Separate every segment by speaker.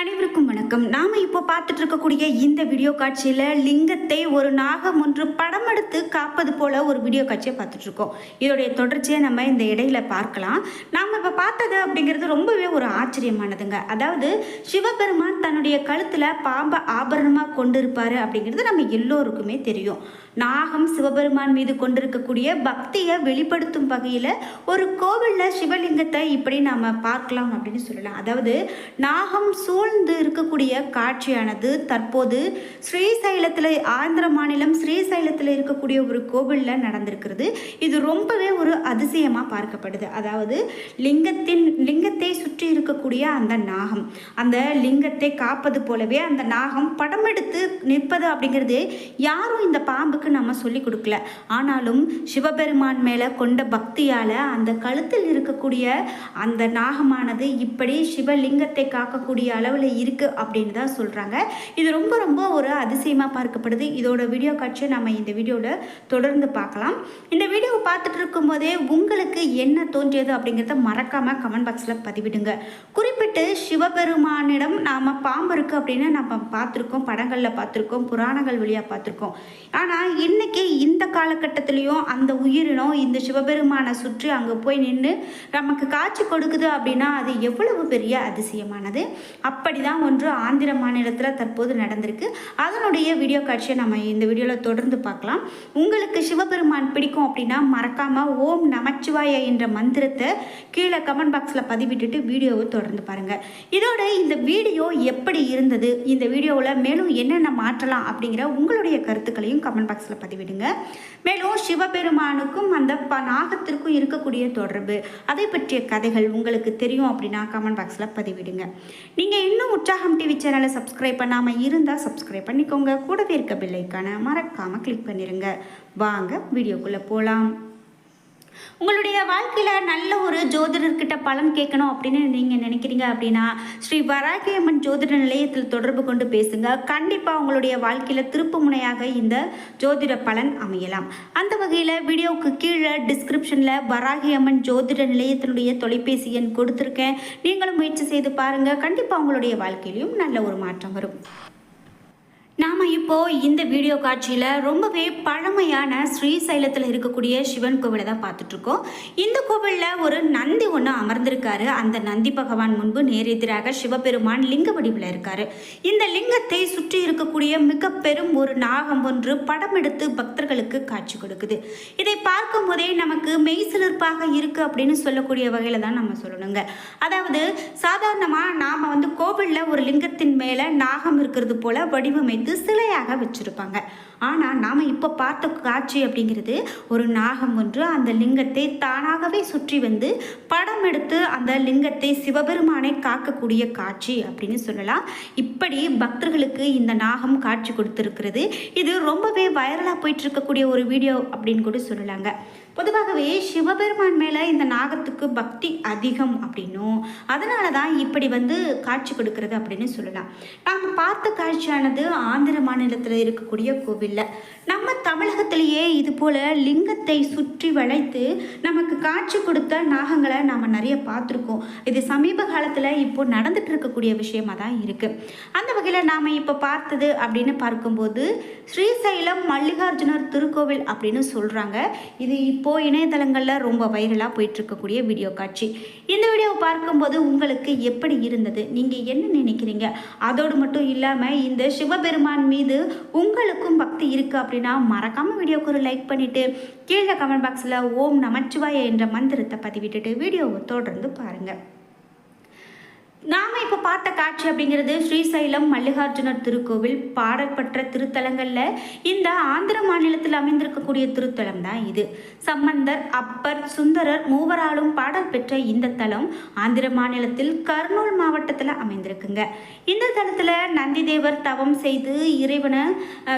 Speaker 1: அனைவருக்கும் வணக்கம். நாம இப்போ பார்த்துட்டு இருக்கக்கூடிய இந்த வீடியோ காட்சியில லிங்கத்தை ஒரு நாகம் ஒன்று படம் எடுத்து காப்பது போல ஒரு வீடியோ காட்சியை பார்த்துட்டு இருக்கோம். இதோடைய தொடர்ச்சியை நம்ம இந்த இடையில பார்க்கலாம். நாம இப்போ பார்த்தது அப்படிங்கிறது ரொம்பவே ஒரு ஆச்சரியமானதுங்க. அதாவது சிவபெருமான் தன்னுடைய கழுத்துல பாம்பை ஆபரணமா கொண்டு இருப்பாரு அப்படிங்கிறது நம்ம எல்லோருக்குமே தெரியும். நாகம் சிவபெருமான் மீது கொண்டிருக்கக்கூடிய பக்தியை வெளிப்படுத்தும் வகையில் ஒரு கோவிலில் சிவலிங்கத்தை இப்படி நாம் பார்க்கலாம் அப்படின்னு சொல்லலாம். அதாவது நாகம் சூழ்ந்து இருக்கக்கூடிய காட்சியானது தற்போது ஸ்ரீசைலத்தில், ஆந்திர மாநிலம் ஸ்ரீசைலத்தில் இருக்கக்கூடிய ஒரு கோவிலில் நடந்திருக்கிறது. இது ரொம்பவே ஒரு அதிசயமாக பார்க்கப்படுது. அதாவது லிங்கத்தை சுற்றி இருக்கக்கூடிய அந்த நாகம், அந்த லிங்கத்தை காப்பது போலவே அந்த நாகம் படம் எடுத்து நிற்பது அப்படிங்கிறது யாரும் இந்த பாம்புக்கு நம்ம சொல்லி கொடுக்கல. ஆனாலும் சிவபெருமான் மேல கொண்ட பக்தியால அந்த கழுத்தில் இருக்கக்கூடிய அந்த நாகமானது இப்படி சிவலிங்கத்தை காக்கக்கூடிய அளவில் இருக்கு அப்படின்னு தான் சொல்றாங்க. இது ரொம்ப ரொம்ப ஒரு அதிசயமா பார்க்கப்படுது. இதோட வீடியோ காட்சியை நம்ம இந்த வீடியோவில் தொடர்ந்து பார்க்கலாம். இந்த வீடியோவை பார்த்துட்டு இருக்கும் போதே உங்களுக்கு என்ன தோன்றியது அப்படிங்கிறத மறக்காம கமெண்ட் பாக்ஸில் பதிவிடுங்க. குறிப்பிட்டு சிவபெருமானிடம் நாம பாம்பு இருக்கு அப்படின்னு நம்ம பார்த்துருக்கோம், படங்களில் பார்த்துருக்கோம், புராணங்கள் வழியாக பார்த்துருக்கோம். ஆனால் இன்னைக்கு இந்த காலகட்டத்திலையும் அந்த உயிரினம் இந்த சிவபெருமானை சுற்றி அங்கே போய் நின்று நமக்கு காட்சி கொடுக்குது அப்படின்னா அது எவ்வளவு பெரிய அதிசயமானது. அப்படிதான் ஒன்று ஆந்திர மாநிலத்தில் தற்போது நடந்திருக்கு. அதனுடைய வீடியோ காட்சியை நம்ம இந்த வீடியோவில் தொடர்ந்து பார்க்கலாம். உங்களுக்கு சிவபெருமான் பிடிக்கும் அப்படின்னா மறக்காம ஓம் நமச்சிவாய என்ற மந்திரத்தை கீழே கமெண்ட் பாக்ஸில் பதிவிட்டுட்டு வீடியோவை தொடர்ந்து பாருங்க. இதோட இந்த வீடியோ எப்படி இருந்தது, இந்த வீடியோவில் மேலும் என்னென்ன மாற்றலாம் அப்படிங்கிற உங்களுடைய கருத்துக்களையும் கமெண்ட் பாக்ஸில் பதிவிடுங்க. மேலும் சிவபெருமானுக்கும் அந்த நாகத்திற்கும் இருக்கக்கூடிய தொடர்பு, அதை பற்றிய கதைகள் உங்களுக்கு தெரியும் அப்படின்னா கமெண்ட் பாக்ஸில் பதிவிடுங்க. நீங்கள் இன்னும் உற்சாகம் டிவி சேனலை சப்ஸ்கிரைப் பண்ணாமல் இருந்தால் சப்ஸ்கிரைப் பண்ணிக்கோங்க. கூடவே இருக்க பெல் ஐகானை மறக்காமல் கிளிக் பண்ணிடுங்க. வாங்க வீடியோக்குள்ளே போகலாம். உங்களுடைய வாழ்க்கையில் நல்ல ஒரு ஜோதிடர்கிட்ட பலன் கேட்கணும் அப்படின்னு நீங்கள் நினைக்கிறீங்க அப்படின்னா ஸ்ரீ வராகியம்மன் ஜோதிட நிலையத்தில் தொடர்பு கொண்டு பேசுங்க. கண்டிப்பாக உங்களுடைய வாழ்க்கையில் திருப்பு முனையாக இந்த ஜோதிட பலன் அமையலாம். அந்த வகையில் வீடியோவுக்கு கீழே டிஸ்கிரிப்ஷனில் வராகியம்மன் ஜோதிட நிலையத்தினுடைய தொலைபேசி எண் கொடுத்துருக்கேன். நீங்களும் முயற்சி செய்து பாருங்கள். கண்டிப்பாக உங்களுடைய வாழ்க்கையிலையும் நல்ல ஒரு மாற்றம் வரும். நாம் இப்போது இந்த வீடியோ காட்சியில் ரொம்பவே பழமையான ஸ்ரீசைலத்தில் இருக்கக்கூடிய சிவன் கோவிலை தான் பார்த்துட்ருக்கோம். இந்த கோவிலில் ஒரு நந்தி ஒன்று அமர்ந்திருக்காரு. அந்த நந்தி பகவான் முன்பு நேரெதிராக சிவபெருமான் லிங்க வடிவில் இருக்கார். இந்த லிங்கத்தை சுற்றி இருக்கக்கூடிய மிக பெரும் ஒரு நாகம் ஒன்று படம் எடுத்து பக்தர்களுக்கு காட்சி கொடுக்குது. இதை பார்க்கும் போதே நமக்கு மெய்சிலிர்ப்பாக இருக்குது அப்படின்னு சொல்லக்கூடிய வகையில் தான் நம்ம சொல்லணுங்க. அதாவது சாதாரணமாக நாம் கோவிலில் ஒரு லிங்கத்தின் மேலே நாகம் இருக்கிறது போல வடிவமைத்து சிலையாக வச்சிருப்பாங்க. ஆனால் நாம் இப்போ பார்த்த காட்சி அப்படிங்கிறது ஒரு நாகம் ஒன்று அந்த லிங்கத்தை தானாகவே சுற்றி வந்து படம் எடுத்து அந்த லிங்கத்தை சிவபெருமானை காக்கக்கூடிய காட்சி அப்படின்னு சொல்லலாம். இப்படி பக்தர்களுக்கு இந்த நாகம் காட்சி கொடுத்துருக்கிறது. இது ரொம்பவே வைரலாக போயிட்டு இருக்கக்கூடிய ஒரு வீடியோ அப்படின்னு கூட சொல்லலாங்க. பொதுவாகவே சிவபெருமான் மேலே இந்த நாகத்துக்கு பக்தி அதிகம் அப்படின்னும் அதனால தான் இப்படி காட்சி கொடுக்கறது அப்படின்னு சொல்லலாம். நாம் பார்த்த காட்சியானது ஆந்திர மாநிலத்தில் இருக்கக்கூடிய கோவிலில், நம்ம தமிழகத்திலேயே இது போல் லிங்கத்தை சுற்றி வளைத்து நமக்கு காட்சி கொடுத்த நாகங்களை நாம் நிறைய பார்த்துருக்கோம். இது சமீப காலத்தில் இப்போ நடந்துட்டு இருக்கக்கூடிய விஷயமாக தான் இருக்குது. அந்த வகையில் நாம் இப்போ பார்த்தது அப்படின்னு பார்க்கும்போது ஸ்ரீசைலம் மல்லிகார்ஜுனர் திருக்கோவில் அப்படின்னு சொல்கிறாங்க. இது இப்போது இணையதளங்களில் ரொம்ப வைரலாக போயிட்டுருக்கக்கூடிய வீடியோ காட்சி. இந்த வீடியோவை பார்க்கும்போது உங்களுக்கு எப்படி இருந்தது, நீங்கள் என்ன நினைக்கிறீங்க? அதோடு மட்டும் இல்லாமல் இந்த சிவபெருமான் மீது உங்களுக்கும் பக்தி இருக்குது அப்படின்னா மறக்காமல் வீடியோக்கு ஒரு லைக் பண்ணிவிட்டு கீழே கமெண்ட் பாக்ஸில் ஓம் நமச்சிவாய என்ற மந்திரத்தை பதிவிட்டுட்டு வீடியோவை தொடர்ந்து பாருங்கள். நாம் இப்போ பார்த்த காட்சி அப்படிங்கிறது ஸ்ரீசைலம் மல்லிகார்ஜுனர் திருக்கோவில். பாடல்பற்ற திருத்தலங்களில் இந்த ஆந்திர மாநிலத்தில் அமைந்திருக்கக்கூடிய திருத்தலம் தான் இது. சம்பந்தர், அப்பர், சுந்தரர் மூவராலும் பாடல் பெற்ற இந்த தலம் ஆந்திர மாநிலத்தில் கர்னூல் மாவட்டத்தில் அமைந்திருக்குங்க. இந்த தலத்தில் நந்திதேவர் தவம் செய்து இறைவனை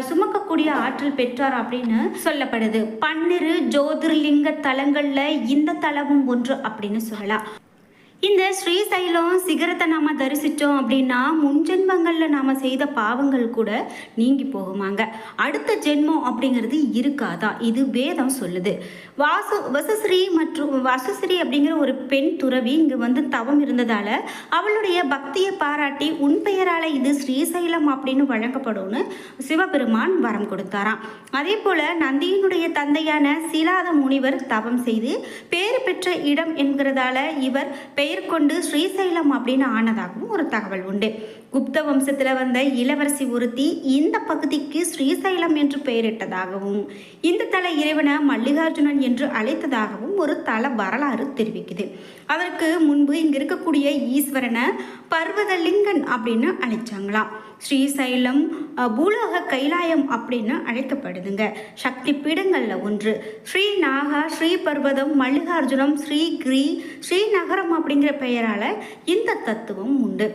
Speaker 1: சுமக்கக்கூடிய ஆற்றல் பெற்றார் அப்படின்னு சொல்லப்படுது. 12 ஜோதிர்லிங்க தலங்களில் இந்த தலமும் ஒன்று அப்படின்னு சொல்லலாம். இந்த ஸ்ரீசைலம் சிகரத்தை நாம் தரிசித்தோம் அப்படின்னா முன்ஜென்மங்களில் நாம் செய்த பாவங்கள் கூட நீங்கி போகுமாங்க. அடுத்த ஜென்மம் அப்படிங்கிறது இருக்காதான், இது வேதம் சொல்லுது. வசுஸ்ரீ அப்படிங்கிற ஒரு பெண் துறவி இங்கே வந்து தவம் இருந்ததால் அவளுடைய பக்தியை பாராட்டி உன் பெயரால் இது ஸ்ரீசைலம் அப்படின்னு வழங்கப்படும்னு சிவபெருமான் வரம் கொடுத்தாராம். அதே போல் நந்தியினுடைய தந்தையான சீலாத முனிவர் தவம் செய்து பேறு பெற்ற இடம் என்கிறதால இவர் பெயர் கொண்டு ஸ்ரீசைலம் அப்படின்னு ஆனதாகவும் ஒரு தகவல் உண்டு. குப்த வம்சத்தில் வந்த இளவரசி ஒருத்தி இந்த பகுதிக்கு ஸ்ரீசைலம் என்று பெயரிட்டதாகவும் இந்த தல இறைவனை மல்லிகார்ஜுனன் என்று அழைத்ததாகவும் ஒரு தல வரலாறு தெரிவிக்குது. அதற்கு முன்பு இங்க இருக்கக்கூடிய ஈஸ்வரனை பர்வதலிங்கன் அப்படின்னு அழைச்சாங்களாம். ஸ்ரீசைலம் பூலோக கைலாயம் அப்படின்னு அழைக்கப்படுதுங்க. சக்தி பீடங்கள்ல ஒன்று. ஸ்ரீநாகா, ஸ்ரீ பர்வதம், மல்லிகார்ஜுனம், ஸ்ரீகிரி, ஸ்ரீநகரம் அப்படிங்கிற பெயரால இந்த தத்துவம் உண்டு.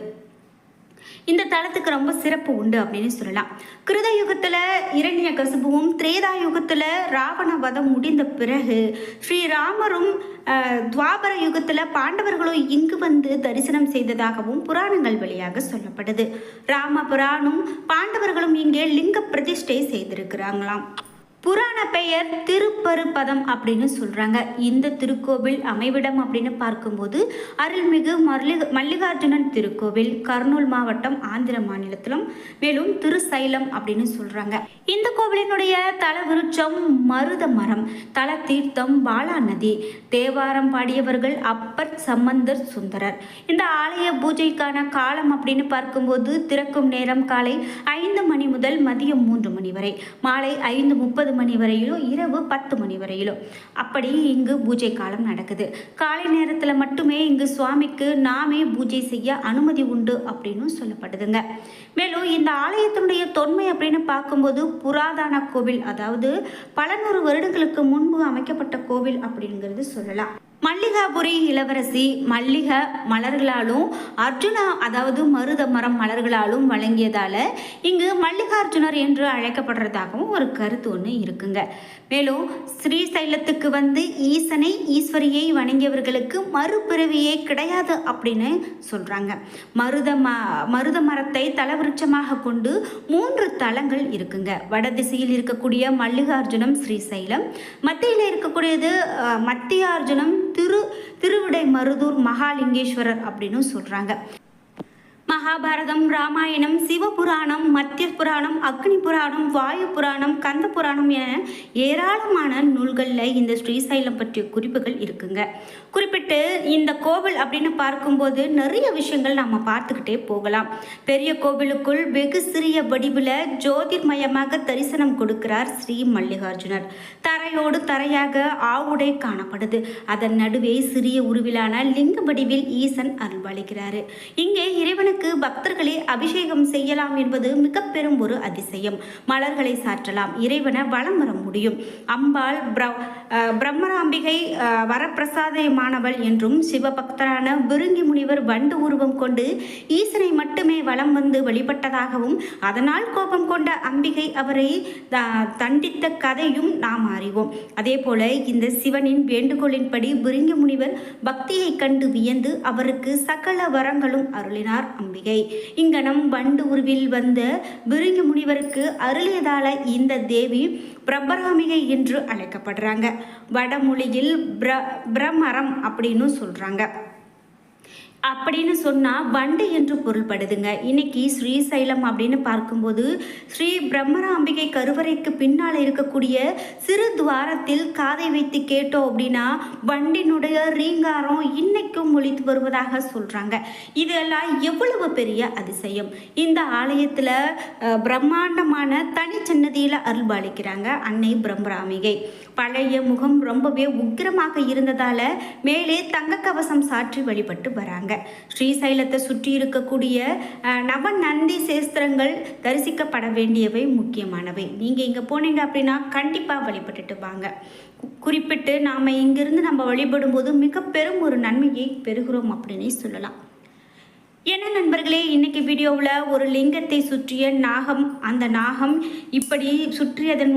Speaker 1: இந்த தலத்துக்கு ரொம்ப சிறப்பு உண்டு அப்படின்னு சொல்லலாம். கிருத யுகத்தில் இரணிய கசுபுவும், திரேதா யுகத்தில் ராவண வதம் முடிந்த பிறகு ஸ்ரீராமரும் துவாபர யுகத்தில் பாண்டவர்களும் இங்கு வந்து தரிசனம் செய்ததாகவும் புராணங்கள் வழியாக சொல்லப்படுது. ராம புராணம் பாண்டவர்களும் இங்கே லிங்க பிரதிஷ்டை செய்திருக்கிறாங்களாம். புராண பெயர் திருப்பருப்பதம் அப்படின்னு சொல்கிறாங்க. இந்த திருக்கோவில் அமைவிடம் அப்படின்னு பார்க்கும்போது அருள்மிகு மல்லிகார்ஜுனன் திருக்கோவில் கர்னூல் மாவட்டம் ஆந்திர மாநிலத்திலும், மேலும் திருசைலம் அப்படின்னு சொல்கிறாங்க. இந்த கோவிலினுடைய தல விருட்சம் மருத மரம், தல தீர்த்தம் பாலா நதி. தேவாரம் பாடியவர்கள் அப்பர், சம்பந்தர், சுந்தரர். இந்த ஆலய பூஜைக்கான காலம் அப்படின்னு பார்க்கும்போது திறக்கும் நேரம் காலை 5 மணி முதல் மதியம் 3 மணி வரை, மாலை 5:30 மணி வரையிலும், இரவு 10 மணி வரையிலும் அப்படி இங்கு பூஜை காலம் நடக்குது. காலை நேரத்தில் மட்டுமே இங்கு சுவாமிக்கு நாமே பூஜை செய்ய அனுமதி உண்டு அப்படின்னு சொல்லப்படுதுங்க. மேலும் இந்த ஆலயத்தினுடைய தொன்மை அப்படின்னு பார்க்கும்போது புராதன கோவில், அதாவது பல நூறு வருடங்களுக்கு முன்பு அமைக்கப்பட்ட கோவில் அப்படிங்கிறது சொல்லலாம். மல்லிகாபுரி இளவரசி மல்லிக மலர்களாலும் அர்ஜுனா, அதாவது மருத மரம் மலர்களாலும் வழங்கியதால இங்கு மல்லிகார்ஜுனர் என்று அழைக்கப்படுறதாகவும் ஒரு கருத்து ஒன்று இருக்குங்க. மேலும் ஸ்ரீசைலத்துக்கு வந்து ஈசனை ஈஸ்வரியை வணங்கியவர்களுக்கு மறுபிறவியே கிடையாது அப்படின்னு சொல்றாங்க. மருத மரத்தை தலவிருட்சமாக கொண்டு 3 தலங்கள் இருக்குங்க. வடதிசையில் இருக்கக்கூடிய மல்லிகார்ஜுனம் ஸ்ரீசைலம், மத்தியில் இருக்கக்கூடியது மத்தியார்ஜுனம் திருவிடை மருதூர் மகாலிங்கேஸ்வரர் அப்படின்னு சொல்றாங்க. மகாபாரதம், ராமாயணம், சிவபுராணம், மத்திய புராணம், அக்னி புராணம், வாயு புராணம், கந்த புராணம் என ஏராளமான நூல்களில் இந்த ஸ்ரீசைலம் பற்றிய குறிப்புகள் இருக்குங்க. குறிப்பிட்டு இந்த கோவில் அப்படின்னு பார்க்கும்போது நிறைய விஷயங்கள் நம்ம பார்த்துக்கிட்டே போகலாம். பெரிய கோவிலுக்குள் வெகு சிறிய வடிவில் ஜோதிர்மயமாக தரிசனம் கொடுக்கிறார் ஸ்ரீ மல்லிகார்ஜுனர். தரையோடு தரையாக ஆவுடை காணப்படுது. அதன் நடுவே சிறிய உருவிலான லிங்க வடிவில் ஈசன் அருள்பாலிக்கிறாரு. இங்கே இறைவனுக்கு பக்தர்களே அபிஷேகம் செய்யலாம் என்பது மிக பெரும் ஒரு அதிசயம். மலர்களை சாற்றலாம், இறைவனை வலம் வர முடியும். அம்பாள் பிரம்மராம்பிகை வரப்பிரசாதமானவள் என்றும், சிவபக்தரான விருங்கி முனிவர் வண்டு உருவம் கொண்டு ஈசனை மட்டுமே வலம் வந்து வழிபட்டதாகவும், அதனால் கோபம் கொண்ட அம்பிகை அவரை தண்டித்த கதையும் நாம் அறிவோம். அதே போல இந்த சிவனின் வேண்டுகோளின்படி விருங்கி முனிவர் பக்தியை கண்டு வியந்து அவருக்கு சகல வரங்களும் அருளினார் அம்பிகை. இங்கனம் வண்டு உருவில் வந்த விருங்கி முனிவருக்கு அருளியதால இந்த தேவி பிரம்மராம்பிகை என்று அழைக்கப்படுறாங்க. வடமொழியில் பிரமரம் அப்படின்னு சொல்றாங்க. அப்படின்னு சொன்னால் வண்டு என்று பொருள்படுதுங்க. இன்னைக்கு ஸ்ரீசைலம் அப்படின்னு பார்க்கும்போது ஸ்ரீ பிரம்மராம்பிகை கருவறைக்கு பின்னால் இருக்கக்கூடிய சிறு துவாரத்தில் காதை வைத்து கேட்டோம் அப்படின்னா வண்டினுடைய ரீங்காரம் இன்னைக்கும் ஒலித்து வருவதாக சொல்கிறாங்க. இதெல்லாம் எவ்வளவு பெரிய அதிசயம்! இந்த ஆலயத்தில் பிரம்மாண்டமான தனி சன்னதியில் அருள்பாலிக்கிறாங்க அன்னை பிரம்மராம்பிகை. பழைய முகம் ரொம்பவே உக்கிரமாக இருந்ததால மேலே தங்க கவசம் சாற்றி வழிபட்டு வராங்க. ஸ்ரீசைலத்தை சுற்றி இருக்கக்கூடிய நவநந்தி சேஸ்திரங்கள் தரிசிக்கப்பட வேண்டியவை முக்கியமானவை. நீங்கள் இங்கே போனீங்க அப்படின்னா கண்டிப்பாக வழிபட்டுட்டு வாங்க. குறிப்பிட்டு நாம் இங்கிருந்து நம்ம வழிபடும்போது மிக பெரும் ஒரு நன்மையை பெறுகிறோம் அப்படின்னே சொல்லலாம். என்ன நண்பர்களே, இன்னைக்கு வீடியோவில் ஒரு லிங்கத்தை சுற்றிய நாகம், அந்த நாகம் இப்படி சுற்றியதன்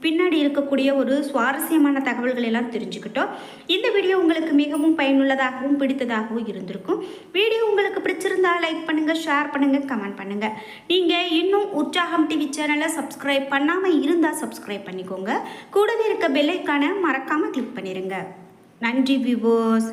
Speaker 1: பின்னாடி இருக்கக்கூடிய ஒரு சுவாரஸ்யமான தகவல்கள் எல்லாம் தெரிஞ்சுக்கிட்டோம். இந்த வீடியோ உங்களுக்கு மிகவும் பயனுள்ளதாகவும் பிடித்ததாகவும் இருந்திருக்கும். வீடியோ உங்களுக்கு பிடிச்சிருந்தா லைக் பண்ணுங்கள், ஷேர் பண்ணுங்கள், கமெண்ட் பண்ணுங்கள். நீங்கள் இன்னும் உற்சாகம் டிவி சேனலை சப்ஸ்கிரைப் பண்ணாமல் இருந்தால் சப்ஸ்கிரைப் பண்ணிக்கோங்க. கூடவே இருக்க பெல் ஐக்கானை மறக்காமல் கிளிக் பண்ணிடுங்க. நன்றி வியூவர்ஸ்.